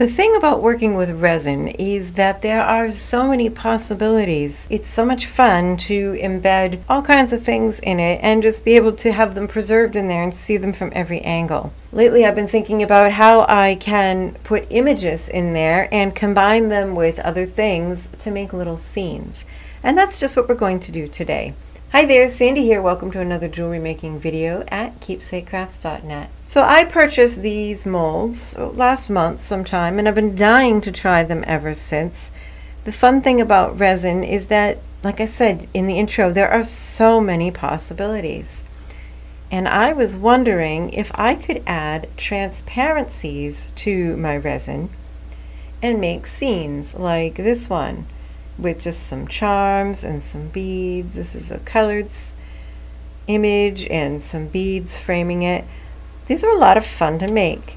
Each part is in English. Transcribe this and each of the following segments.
The thing about working with resin is that there are so many possibilities. It's so much fun to embed all kinds of things in it and just be able to have them preserved in there and see them from every angle. Lately I've been thinking about how I can put images in there and combine them with other things to make little scenes. And that's just what we're going to do today. Hi there, Sandy here. Welcome to another jewelry making video at keepsakecrafts.net. So I purchased these molds last month sometime, and I've been dying to try them ever since. The fun thing about resin is that, like I said in the intro, there are so many possibilities. And I was wondering if I could add transparencies to my resin and make scenes like this one, with just some charms and some beads. This is a colored image and some beads framing it. These are a lot of fun to make.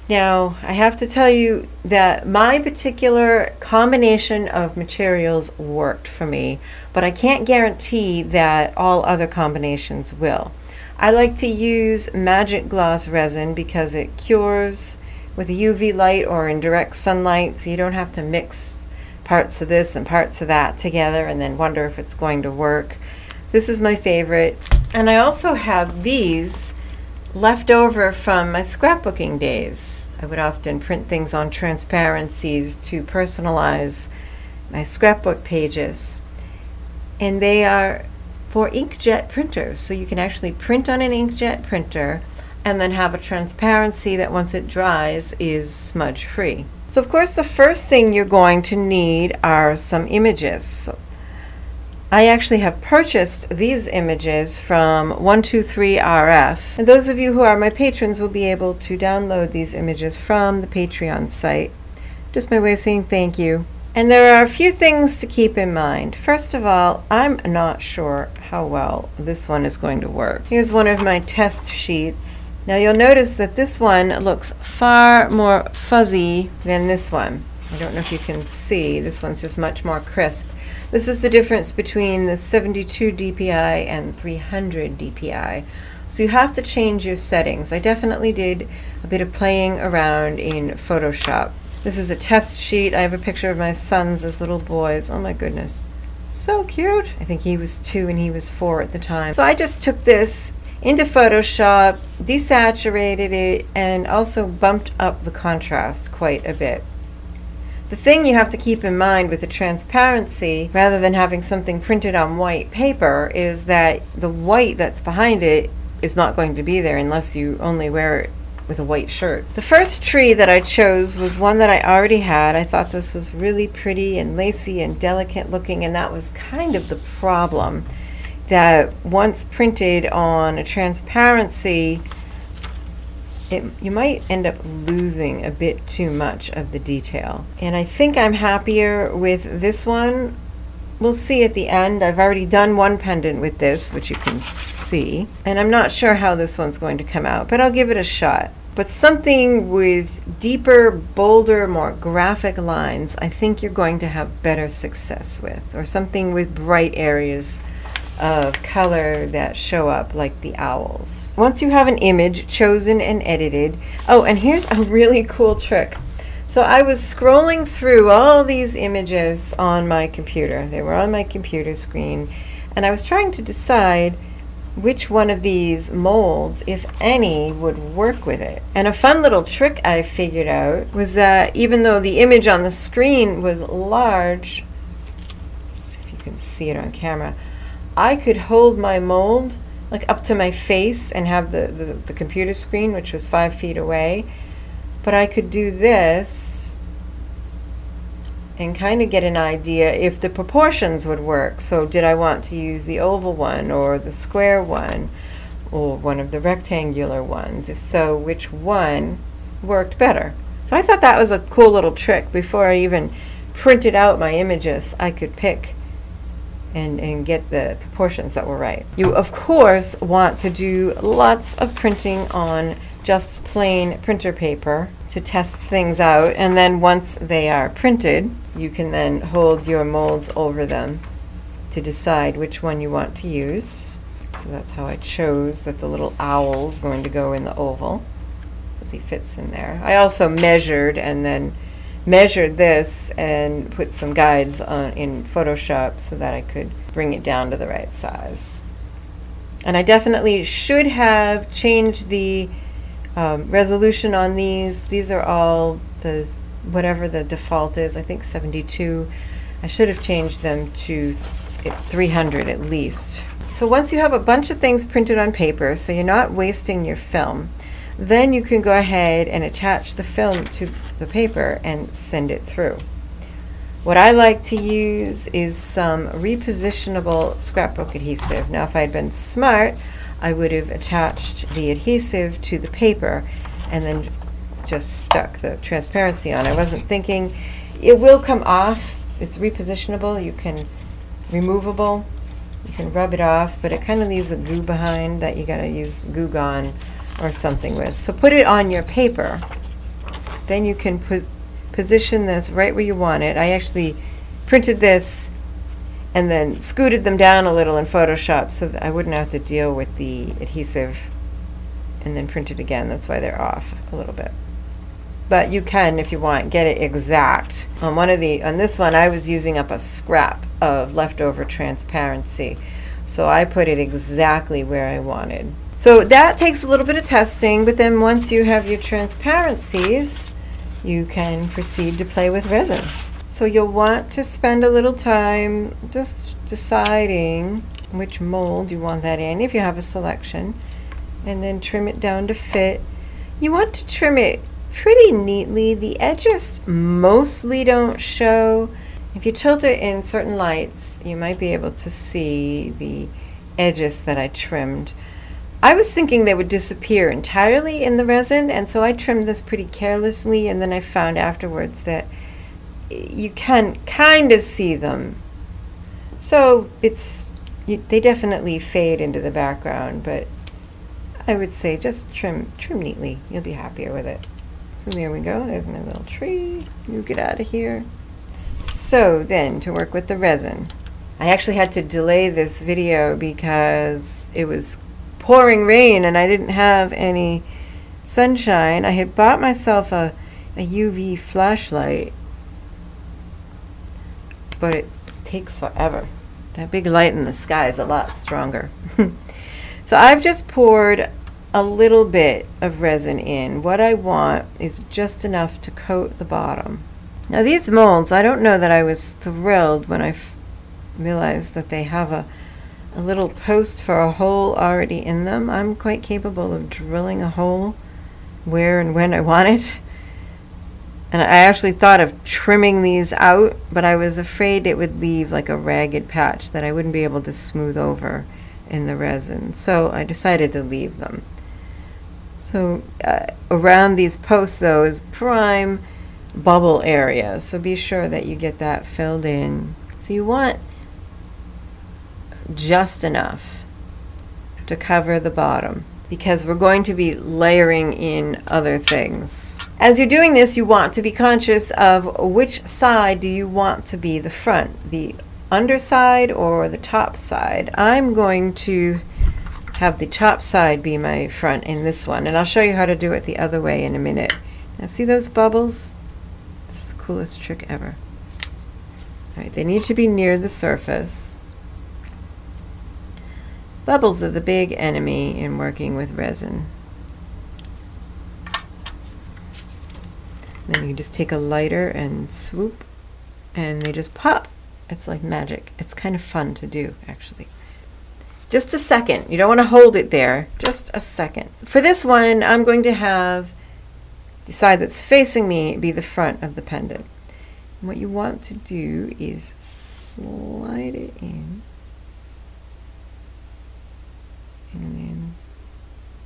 Now, I have to tell you that my particular combination of materials worked for me, but I can't guarantee that all other combinations will. I like to use magic gloss resin because it cures with UV light or in direct sunlight, so you don't have to mix parts of this and parts of that together and then wonder if it's going to work. This is my favorite. And I also have these left over from my scrapbooking days. I would often print things on transparencies to personalize my scrapbook pages. And they are for inkjet printers. So you can actually print on an inkjet printer and then have a transparency that once it dries is smudge free. So of course the first thing you're going to need are some images. So I actually have purchased these images from 123RF, and those of you who are my patrons will be able to download these images from the Patreon site. Just my way of saying thank you. And there are a few things to keep in mind. First of all, I'm not sure how well this one is going to work. Here's one of my test sheets. Now you'll notice that this one looks far more fuzzy than this one. I don't know if you can see, this one's just much more crisp. This is the difference between the 72 DPI and 300 DPI. So you have to change your settings. I definitely did a bit of playing around in Photoshop. This is a test sheet. I have a picture of my sons as little boys. Oh my goodness, so cute. I think he was 2 and he was 4 at the time. So I just took this into Photoshop, desaturated it, and also bumped up the contrast quite a bit. The thing you have to keep in mind with the transparency, rather than having something printed on white paper, is that the white that's behind it is not going to be there unless you only wear it with a white shirt. The first tree that I chose was one that I already had. I thought this was really pretty and lacy and delicate looking, and that was kind of the problem, that once printed on a transparency, you might end up losing a bit too much of the detail. And I think I'm happier with this one. We'll see at the end. I've already done one pendant with this, which you can see, and I'm not sure how this one's going to come out, but I'll give it a shot. But something with deeper, bolder, more graphic lines, I think you're going to have better success with, or something with bright areas of color that show up like the owls. Once you have an image chosen and edited, oh, and here's a really cool trick. So I was scrolling through all these images on my computer. They were on my computer screen, and I was trying to decide which one of these molds, if any, would work with it. And a fun little trick I figured out was that even though the image on the screen was large, let's see if you can see it on camera, I could hold my mold like up to my face and have the computer screen, which was 5 feet away, but I could do this and kind of get an idea if the proportions would work. So did I want to use the oval one or the square one or one of the rectangular ones? If so, which one worked better? So I thought that was a cool little trick. Before I even printed out my images, I could pick and get the proportions that were right. You of course want to do lots of printing on just plain printer paper to test things out, and then once they are printed you can then hold your molds over them to decide which one you want to use. So that's how I chose that the little owl is going to go in the oval. because he fits in there. I also measured and then measured this and put some guides on in Photoshop so that I could bring it down to the right size. And I definitely should have changed the resolution on these. These are all the whatever the default is, I think 72. I should have changed them to 300 at least. So once you have a bunch of things printed on paper, so you're not wasting your film, then you can go ahead and attach the film to the paper and send it through. What I like to use is some repositionable scrapbook adhesive. Now if I had been smart, I would have attached the adhesive to the paper and then just stuck the transparency on. I wasn't thinking, it will come off. It's repositionable, you can, removable, you can rub it off, but it kind of leaves a goo behind that you gotta use Goo Gone or something with. So put it on your paper. Then you can position this right where you want it. I actually printed this and then scooted them down a little in Photoshop so that I wouldn't have to deal with the adhesive and then print it again. That's why they're off a little bit. But you can, if you want, get it exact. On this one, I was using up a scrap of leftover transparency. So I put it exactly where I wanted. So that takes a little bit of testing, but then once you have your transparencies, you can proceed to play with resin. So you'll want to spend a little time just deciding which mold you want that in, if you have a selection, and then trim it down to fit. You want to trim it pretty neatly. The edges mostly don't show. If you tilt it in certain lights, you might be able to see the edges that I trimmed. I was thinking they would disappear entirely in the resin, and so I trimmed this pretty carelessly, and then I found afterwards that you can kind of see them. So they definitely fade into the background, but I would say just trim neatly. You'll be happier with it. So there we go. There's my little tree. You get out of here. So then, to work with the resin. I actually had to delay this video because it was pouring rain and I didn't have any sunshine. I had bought myself a UV flashlight, but it takes forever. That big light in the sky is a lot stronger. So I've just poured a little bit of resin in. What I want is just enough to coat the bottom. Now these molds, I don't know that I was thrilled when I realized that they have a little post for a hole already in them. I'm quite capable of drilling a hole where and when I want it. And I actually thought of trimming these out, but I was afraid it would leave like a ragged patch that I wouldn't be able to smooth over in the resin. So I decided to leave them. So around these posts, though, is prime bubble area. So be sure that you get that filled in. So you want just enough to cover the bottom, because we're going to be layering in other things. As you're doing this, you want to be conscious of which side do you want to be the front, the underside or the top side. I'm going to have the top side be my front in this one, and I'll show you how to do it the other way in a minute. Now see those bubbles? It's the coolest trick ever. All right, they need to be near the surface. Bubbles are the big enemy in working with resin. Then you just take a lighter and swoop, and they just pop. It's like magic. It's kind of fun to do, actually. Just a second. You don't want to hold it there. Just a second. For this one, I'm going to have the side that's facing me be the front of the pendant. And what you want to do is slide it in, and then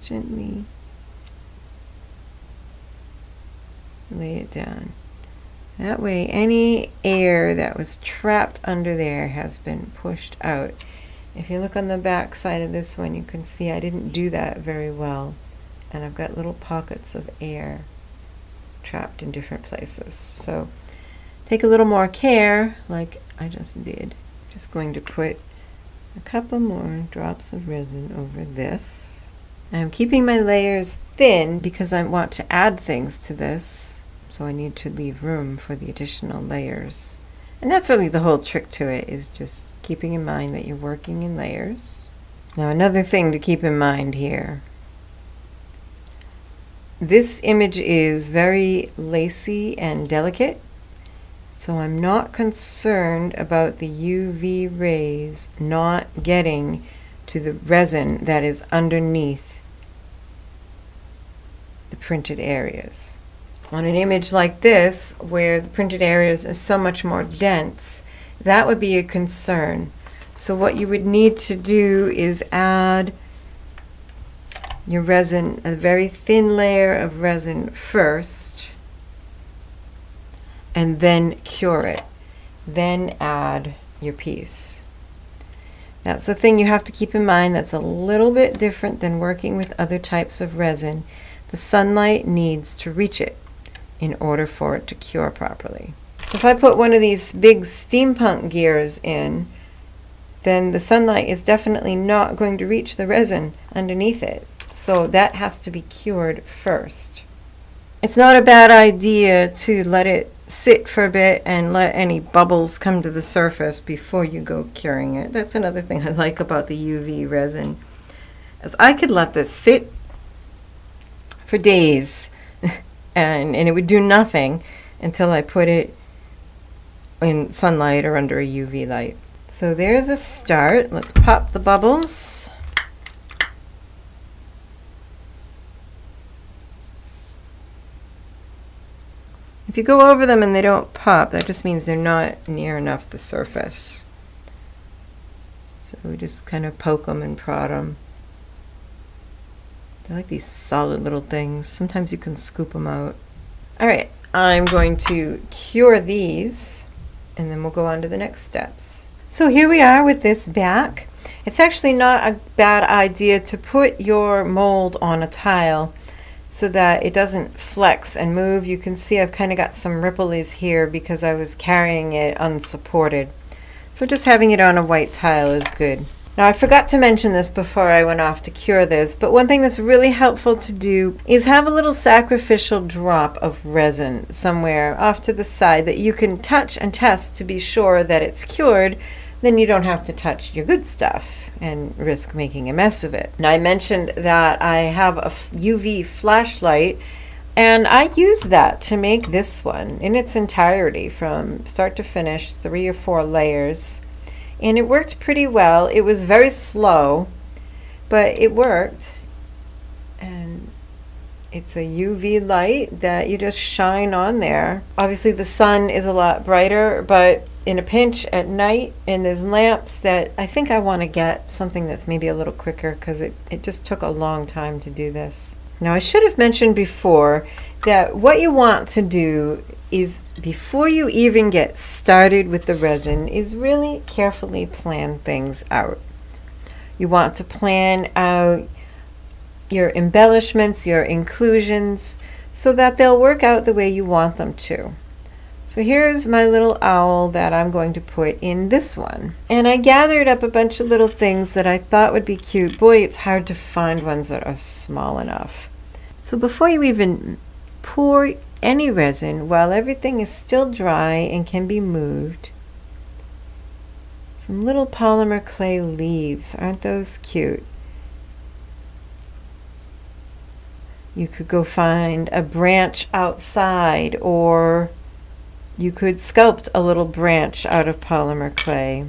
gently lay it down. That way any air that was trapped under there has been pushed out. If you look on the back side of this one, you can see I didn't do that very well, and I've got little pockets of air trapped in different places. So take a little more care, like I just did. I'm just going to put a couple more drops of resin over this. I'm keeping my layers thin because I want to add things to this, so I need to leave room for the additional layers. And that's really the whole trick to it, is just keeping in mind that you're working in layers. Now another thing to keep in mind here. This image is very lacy and delicate, so I'm not concerned about the UV rays not getting to the resin that is underneath the printed areas. On an image like this, where the printed areas are so much more dense, that would be a concern. So what you would need to do is add your resin, a very thin layer of resin first, and then cure it. Then add your piece. That's the thing you have to keep in mind that's a little bit different than working with other types of resin. The sunlight needs to reach it in order for it to cure properly. So if I put one of these big steampunk gears in, then the sunlight is definitely not going to reach the resin underneath it. So that has to be cured first. It's not a bad idea to let it sit for a bit and let any bubbles come to the surface before you go curing it. That's another thing I like about the UV resin, as I could let this sit for days and it would do nothing until I put it in sunlight or under a UV light. So there's a start. Let's pop the bubbles. If you go over them and they don't pop, that just means they're not near enough the surface. So we just kind of poke them and prod them. They're like these solid little things. Sometimes you can scoop them out. Alright, I'm going to cure these and then we'll go on to the next steps. So here we are with this back. It's actually not a bad idea to put your mold on a tile so that it doesn't flex and move. You can see I've kind of got some ripples here because I was carrying it unsupported. So just having it on a white tile is good. Now I forgot to mention this before I went off to cure this, but one thing that's really helpful to do is have a little sacrificial drop of resin somewhere off to the side that you can touch and test to be sure that it's cured. Then you don't have to touch your good stuff and risk making a mess of it. Now I mentioned that I have a UV flashlight, and I used that to make this one in its entirety from start to finish, 3 or 4 layers. And it worked pretty well. It was very slow, but it worked. And it's a UV light that you just shine on there. Obviously the sun is a lot brighter, but in a pinch at night, and there's lamps that I think I want to get something that's maybe a little quicker because it just took a long time to do this. Now I should have mentioned before that what you want to do is, before you even get started with the resin, is really carefully plan things out. You want to plan out your embellishments, your inclusions, so that they'll work out the way you want them to. So here's my little owl that I'm going to put in this one. And I gathered up a bunch of little things that I thought would be cute. Boy, it's hard to find ones that are small enough. So before you even pour any resin, while everything is still dry and can be moved, some little polymer clay leaves. Aren't those cute? You could go find a branch outside, or you could sculpt a little branch out of polymer clay.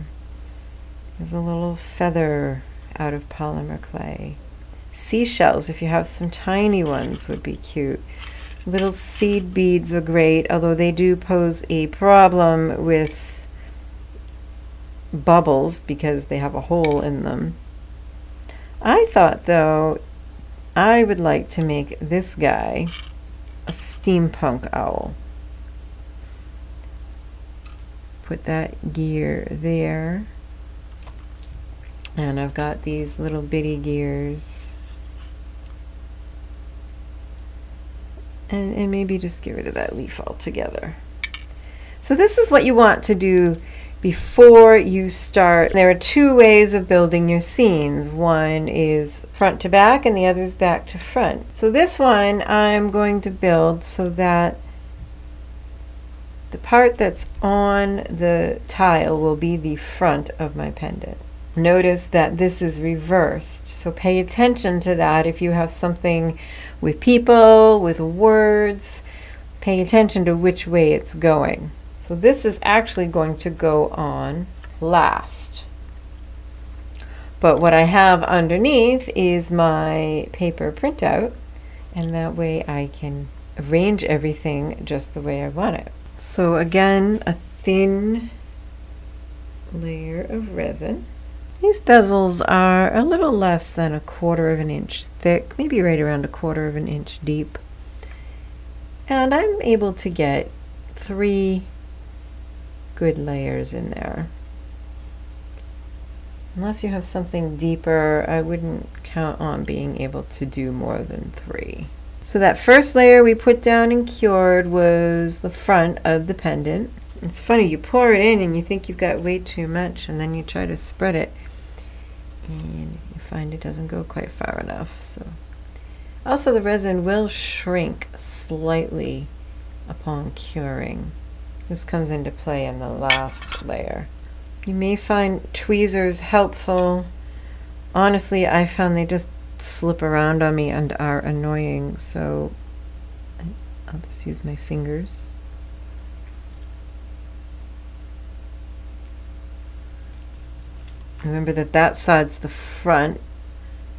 There's a little feather out of polymer clay. Seashells, if you have some tiny ones, would be cute. Little seed beads are great, although they do pose a problem with bubbles because they have a hole in them. I thought, though, I would like to make this guy a steampunk owl. Put that gear there. And I've got these little bitty gears. And maybe just get rid of that leaf altogether. So this is what you want to do before you start. There are two ways of building your scenes. One is front to back and the other is back to front. So this one I'm going to build so that the part that's on the tile will be the front of my pendant. Notice that this is reversed, so pay attention to that. If you have something with people, with words, pay attention to which way it's going. So this is actually going to go on last. But what I have underneath is my paper printout, and that way I can arrange everything just the way I want it. So again, a thin layer of resin. These bezels are a little less than 1/4 of an inch thick, maybe right around 1/4 of an inch deep. And I'm able to get 3 good layers in there. Unless you have something deeper, I wouldn't count on being able to do more than 3. So that first layer we put down and cured was the front of the pendant. It's funny, you pour it in and you think you've got way too much, and then you try to spread it and you find it doesn't go quite far enough. So also the resin will shrink slightly upon curing. This comes into play in the last layer. You may find tweezers helpful. Honestly, I found they just slip around on me and are annoying, so I'll just use my fingers. Remember that that side's the front,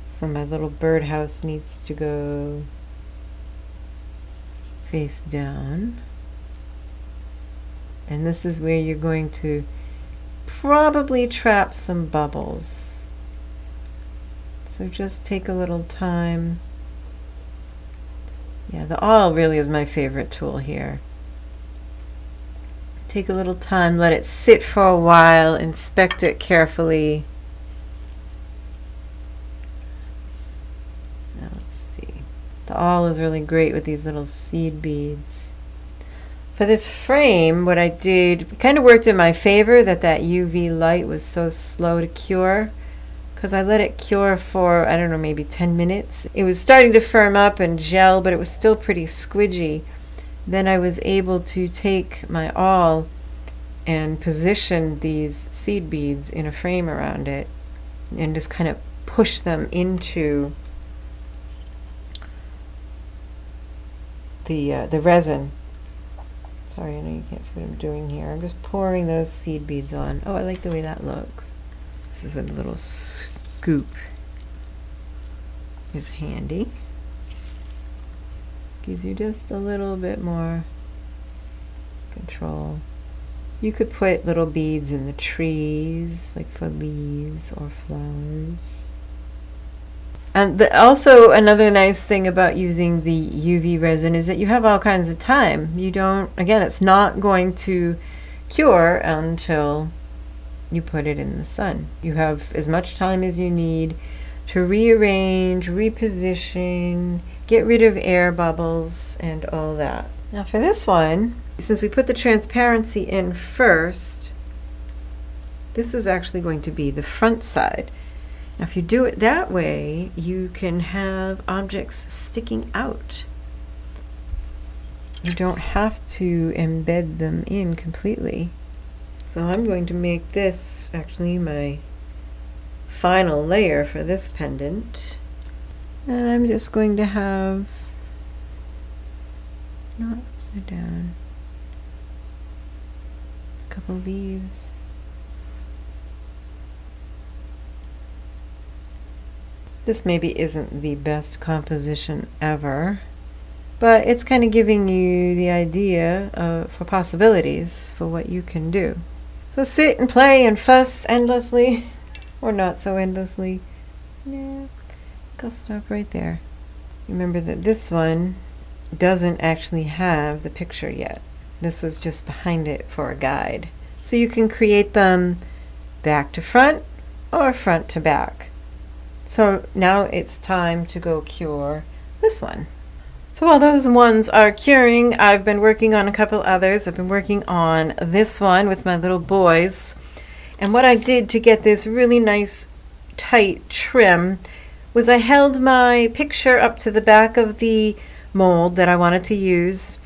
so my little birdhouse needs to go face down. And this is where you're going to probably trap some bubbles. So just take a little time. Yeah, the awl really is my favorite tool here. Take a little time, let it sit for a while, inspect it carefully. Now let's see. The awl is really great with these little seed beads. For this frame, what I did kind of worked in my favor that that UV light was so slow to cure, because I let it cure for, I don't know, maybe 10 minutes. It was starting to firm up and gel, but it was still pretty squidgy. Then I was able to take my awl and position these seed beads in a frame around it and just kind of push them into the resin. Sorry, I know you can't see what I'm doing here. I'm just pouring those seed beads on. Oh, I like the way that looks. This is where the little scoop is handy. Gives you just a little bit more control. You could put little beads in the trees, like for leaves or flowers. And also another nice thing about using the UV resin is that you have all kinds of time. You don't, again, it's not going to cure until you put it in the sun. You have as much time as you need to rearrange, reposition, get rid of air bubbles and all that. Now for this one, since we put the transparency in first, this is actually going to be the front side. Now if you do it that way, you can have objects sticking out. You don't have to embed them in completely. So I'm going to make this actually my final layer for this pendant. And I'm just going to have, not upside down, a couple leaves. This maybe isn't the best composition ever, but it's kind of giving you the idea for possibilities for what you can do. So sit and play and fuss endlessly, or not so endlessly. Yeah, I'll stop right there. Remember that this one doesn't actually have the picture yet. This was just behind it for a guide. So you can create them back to front or front to back. So now it's time to go cure this one. So while those ones are curing, I've been working on a couple others. I've been working on this one with my little boys. And what I did to get this really nice tight trim was I held my picture up to the back of the mold that I wanted to use,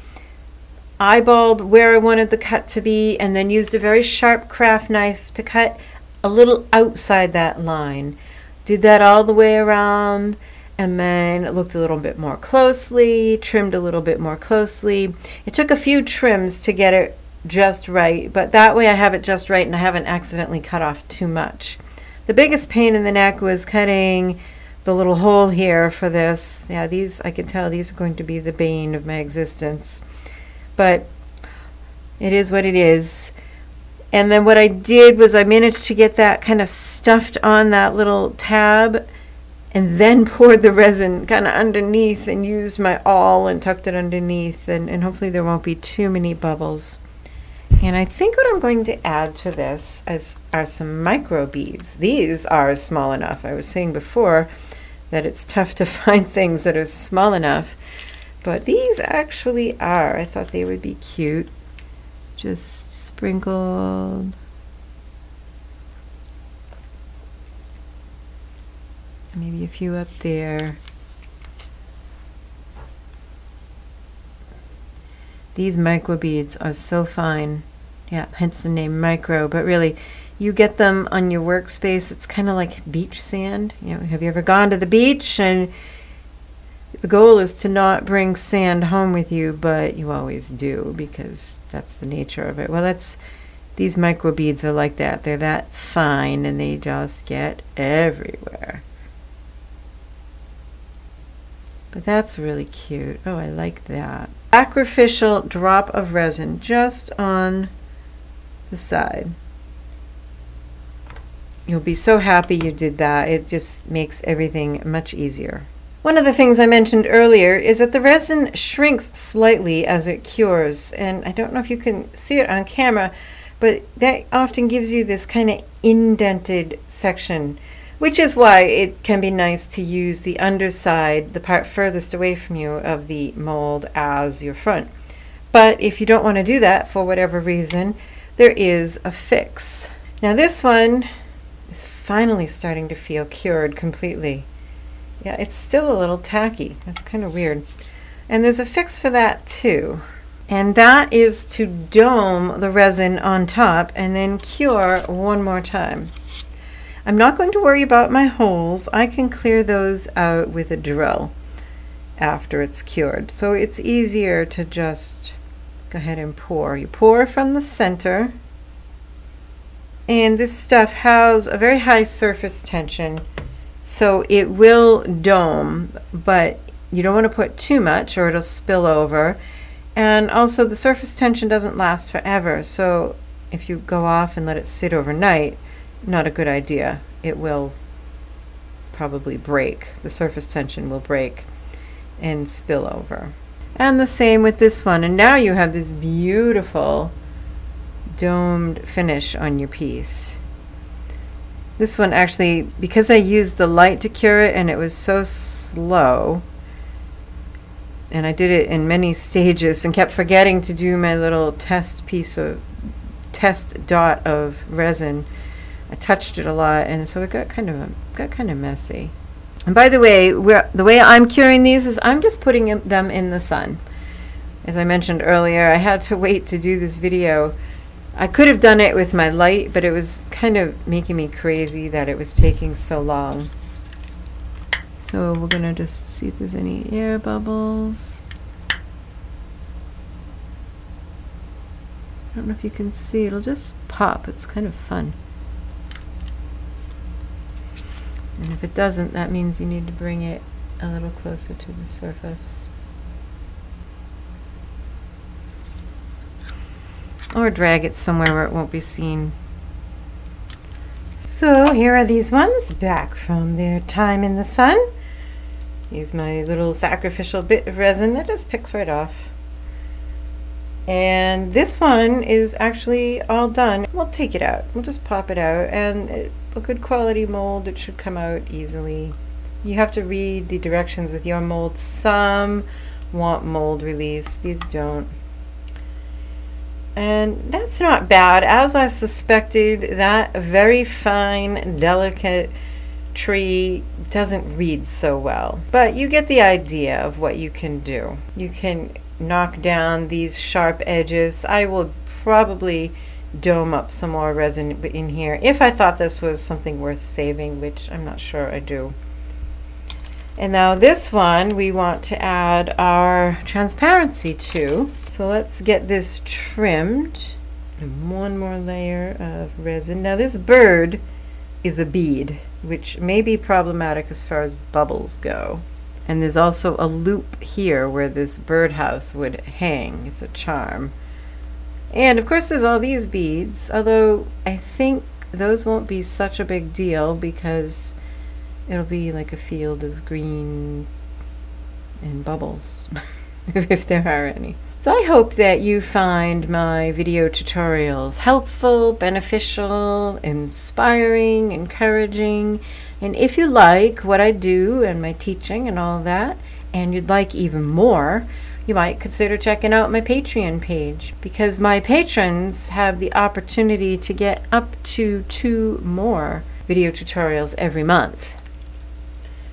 eyeballed where I wanted the cut to be, and then used a very sharp craft knife to cut a little outside that line. Did that all the way around, and then looked a little bit more closely, trimmed a little bit more closely. It took a few trims to get it just right, but that way I have it just right and I haven't accidentally cut off too much. The biggest pain in the neck was cutting the little hole here for this. Yeah, these, I can tell these are going to be the bane of my existence, but it is what it is. And then what I did was I managed to get that kind of stuffed on that little tab, and then poured the resin kind of underneath and used my awl and tucked it underneath, and hopefully there won't be too many bubbles. And I think what I'm going to add to this are some micro beads. These are small enough. I was saying before that it's tough to find things that are small enough, but these actually are. I thought they would be cute. Just sprinkled. Maybe a few up there. These micro beads are so fine. Yeah, hence the name micro, but really you get them on your workspace. It's kind of like beach sand. You know, have you ever gone to the beach and the goal is to not bring sand home with you, but you always do because that's the nature of it. Well, these micro beads are like that. They're that fine and they just get everywhere. But that's really cute. Oh, I like that. Sacrificial drop of resin just on the side. You'll be so happy you did that. It just makes everything much easier. One of the things I mentioned earlier is that the resin shrinks slightly as it cures. And I don't know if you can see it on camera, but that often gives you this kind of indented section, which is why it can be nice to use the underside, the part furthest away from you of the mold, as your front. But if you don't want to do that for whatever reason, there is a fix. Now this one is finally starting to feel cured completely. Yeah, it's still a little tacky. That's kind of weird. And there's a fix for that too. And that is to dome the resin on top and then cure one more time. I'm not going to worry about my holes. I can clear those out with a drill after it's cured. So it's easier to just go ahead and pour. You pour from the center. And this stuff has a very high surface tension, so it will dome, but you don't want to put too much or it'll spill over. And also the surface tension doesn't last forever, so if you go off and let it sit overnight, not a good idea. It will probably break. The surface tension will break and spill over. And the same with this one. And now you have this beautiful domed finish on your piece. This one actually, because I used the light to cure it and it was so slow, and I did it in many stages and kept forgetting to do my little test dot of resin, I touched it a lot, and so it got kind of messy. And by the way, the way I'm curing these is I'm just putting them in the sun. As I mentioned earlier, I had to wait to do this video. I could have done it with my light, but it was kind of making me crazy that it was taking so long. So we're gonna just see if there's any air bubbles. I don't know if you can see, it'll just pop. It's kind of fun. And if it doesn't, that means you need to bring it a little closer to the surface. Or drag it somewhere where it won't be seen. So here are these ones back from their time in the sun. Use my little sacrificial bit of resin that just picks right off. And this one is actually all done. We'll take it out. We'll just pop it out, and a good quality mold, it should come out easily. You have to read the directions with your mold. Some want mold release. These don't. And that's not bad. As I suspected, that very fine, delicate tree doesn't read so well. But you get the idea of what you can do. You can knock down these sharp edges. I will probably dome up some more resin in here if I thought this was something worth saving, which I'm not sure I do. And now this one we want to add our transparency to. So let's get this trimmed. And one more layer of resin. Now this bird is a bead, which may be problematic as far as bubbles go. And there's also a loop here where this birdhouse would hang. It's a charm. And of course there's all these beads, although I think those won't be such a big deal because it'll be like a field of green and bubbles, if there are any. So I hope that you find my video tutorials helpful, beneficial, inspiring, encouraging. And if you like what I do and my teaching and all that, and you'd like even more, you might consider checking out my Patreon page, because my patrons have the opportunity to get up to 2 more video tutorials every month.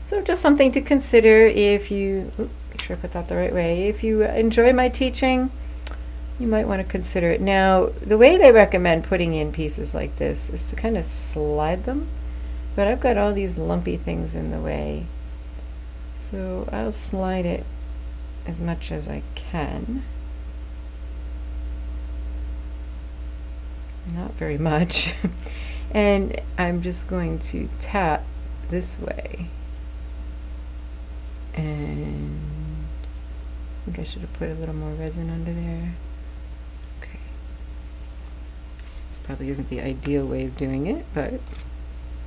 So just something to consider if you, make sure I put that the right way, if you enjoy my teaching, you might want to consider it. Now, the way they recommend putting in pieces like this is to kind of slide them, but I've got all these lumpy things in the way. So I'll slide it as much as I can. Not very much. And I'm just going to tap this way. And I think I should have put a little more resin under there. Okay. This probably isn't the ideal way of doing it, but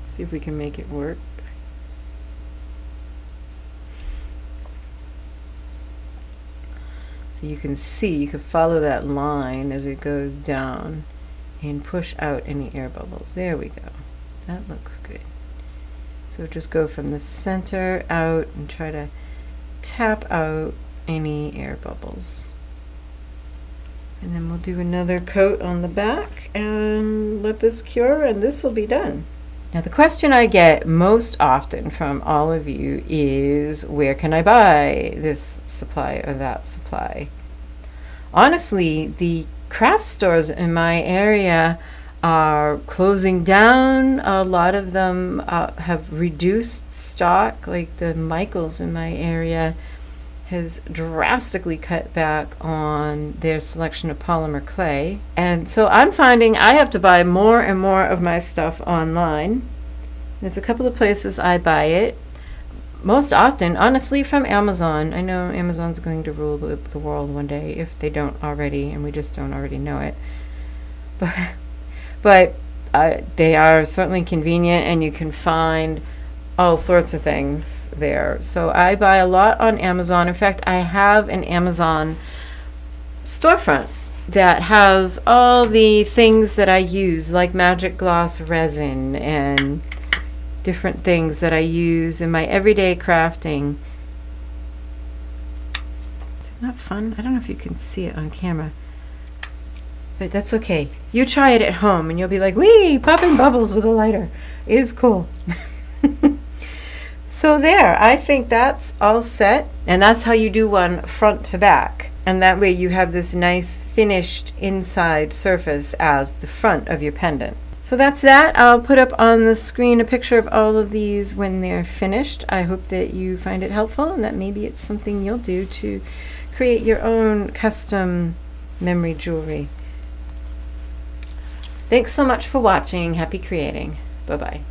see if we can make it work. So you can see, you can follow that line as it goes down and push out any air bubbles. There we go. That looks good. So just go from the center out and try to tap out any air bubbles. And then we'll do another coat on the back and let this cure, and this will be done. Now the question I get most often from all of you is, where can I buy this supply or that supply? Honestly, the craft stores in my area are closing down. A lot of them have reduced stock, like the Michaels in my area has drastically cut back on their selection of polymer clay. And so I'm finding I have to buy more and more of my stuff online. There's a couple of places I buy it. Most often, honestly, from Amazon. I know Amazon's going to rule the world one day if they don't already, and we just don't already know it. But they are certainly convenient, and you can find all sorts of things there. So I buy a lot on Amazon. In fact, I have an Amazon storefront that has all the things that I use, like magic gloss resin and different things that I use in my everyday crafting. Isn't that fun? I don't know if you can see it on camera, but that's okay. You try it at home and you'll be like, wee, popping bubbles with a lighter is cool. So there, I think that's all set, and that's how you do one front to back, and that way you have this nice finished inside surface as the front of your pendant. So that's that. I'll put up on the screen a picture of all of these when they're finished. I hope that you find it helpful and that maybe it's something you'll do to create your own custom memory jewelry. Thanks so much for watching. Happy creating. Bye-bye.